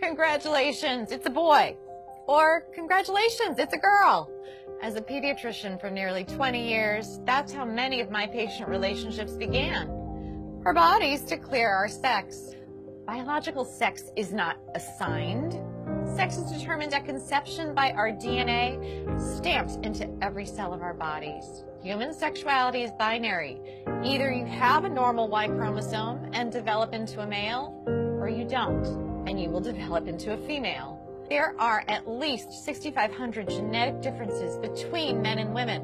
Congratulations, it's a boy. Or congratulations, it's a girl. As a pediatrician for nearly 20 years, that's how many of my patient relationships began. Our bodies declare our sex. Biological sex is not assigned. Sex is determined at conception by our DNA stamped into every cell of our bodies. Human sexuality is binary. Either you have a normal Y chromosome and develop into a male, or you don't, and you will develop into a female. There are at least 6,500 genetic differences between men and women.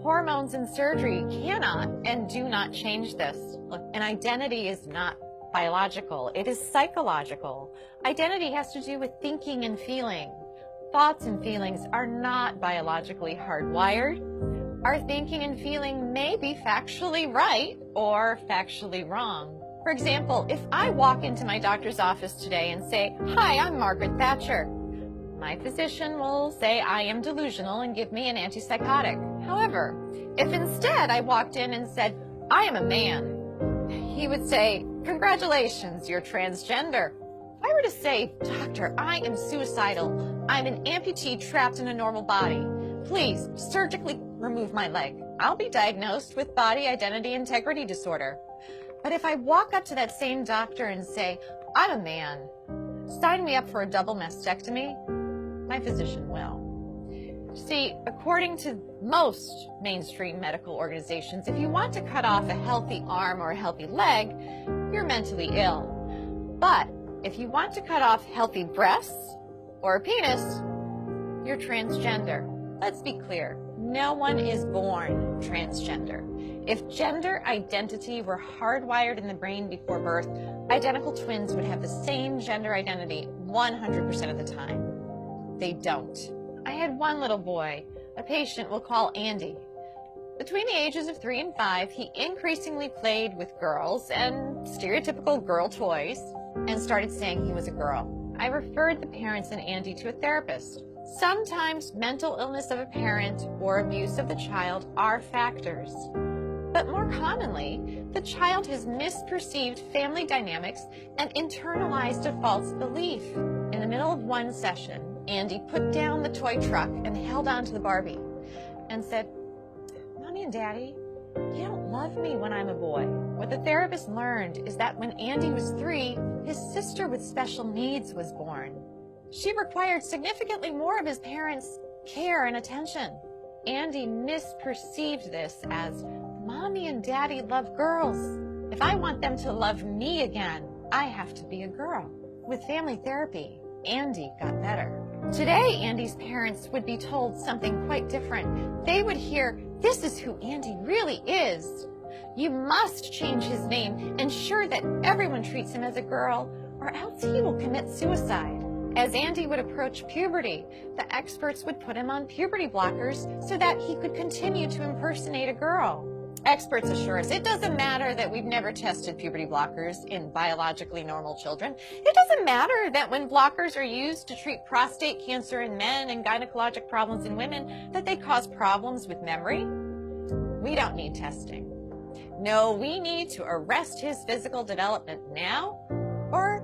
Hormones and surgery cannot and do not change this. Look, an identity is not biological, it is psychological. Identity has to do with thinking and feeling. Thoughts and feelings are not biologically hardwired. Our thinking and feeling may be factually right or factually wrong. For example, if I walk into my doctor's office today and say, "Hi, I'm Margaret Thatcher," my physician will say I am delusional and give me an antipsychotic. However, if instead I walked in and said, "I am a man," he would say, "Congratulations, you're transgender." If I were to say, "Doctor, I am suicidal. I'm an amputee trapped in a normal body. Please surgically remove my leg," I'll be diagnosed with body identity integrity disorder. But if I walk up to that same doctor and say, "I'm a man, sign me up for a double mastectomy," my physician will. See, according to most mainstream medical organizations, if you want to cut off a healthy arm or a healthy leg, you're mentally ill. But if you want to cut off healthy breasts or a penis, you're transgender. Let's be clear, no one is born transgender. If gender identity were hardwired in the brain before birth, identical twins would have the same gender identity 100% of the time. They don't. I had one little boy, a patient we'll call Andy. Between the ages of 3 and 5, he increasingly played with girls and stereotypical girl toys and started saying he was a girl. I referred the parents and Andy to a therapist. Sometimes mental illness of a parent or abuse of the child are factors. But more commonly, the child has misperceived family dynamics and internalized a false belief. In the middle of one session, Andy put down the toy truck and held on to the Barbie and said, "Mommy and Daddy, you don't love me when I'm a boy." What the therapist learned is that when Andy was 3, his sister with special needs was born. She required significantly more of his parents' care and attention. Andy misperceived this as, "Mommy and Daddy love girls. If I want them to love me again, I have to be a girl." With family therapy, Andy got better. Today, Andy's parents would be told something quite different. They would hear, "This is who Andy really is. You must change his name, ensure that everyone treats him as a girl, or else he will commit suicide." As Andy would approach puberty, the experts would put him on puberty blockers so that he could continue to impersonate a girl. Experts assure us it doesn't matter that we've never tested puberty blockers in biologically normal children. It doesn't matter that when blockers are used to treat prostate cancer in men and gynecologic problems in women, that they cause problems with memory. We don't need testing. No, we need to arrest his physical development now, or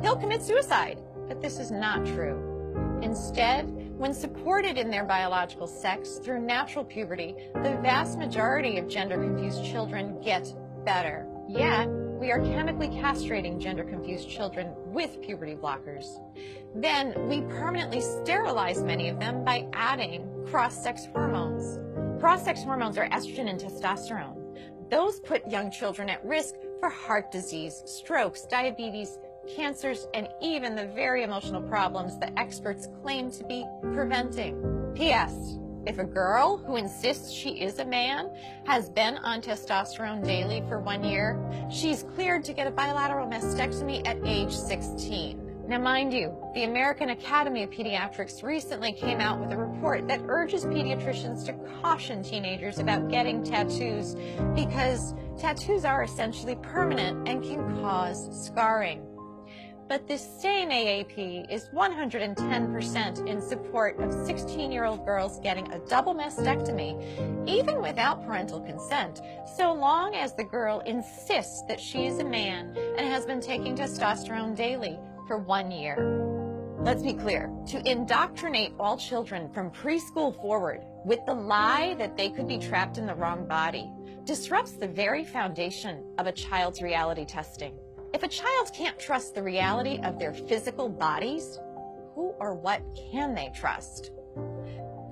he'll commit suicide. But this is not true. Instead, when supported in their biological sex through natural puberty, the vast majority of gender-confused children get better. Yet, we are chemically castrating gender-confused children with puberty blockers. Then, we permanently sterilize many of them by adding cross-sex hormones. Cross-sex hormones are estrogen and testosterone. Those put young children at risk for heart disease, strokes, diabetes, cancers, and even the very emotional problems that experts claim to be preventing. P.S. If a girl who insists she is a man has been on testosterone daily for 1 year, she's cleared to get a bilateral mastectomy at age 16. Now, mind you, the American Academy of Pediatrics recently came out with a report that urges pediatricians to caution teenagers about getting tattoos because tattoos are essentially permanent and can cause scarring. But this same AAP is 110% in support of 16-year-old girls getting a double mastectomy, even without parental consent, so long as the girl insists that she is a man and has been taking testosterone daily. for 1 year. Let's be clear, to indoctrinate all children from preschool forward with the lie that they could be trapped in the wrong body disrupts the very foundation of a child's reality testing. If a child can't trust the reality of their physical bodies, who or what can they trust?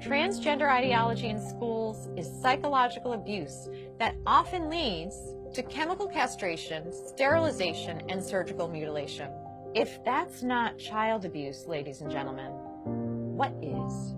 Transgender ideology in schools is psychological abuse that often leads to chemical castration, sterilization, and surgical mutilation. If that's not child abuse, ladies and gentlemen, what is?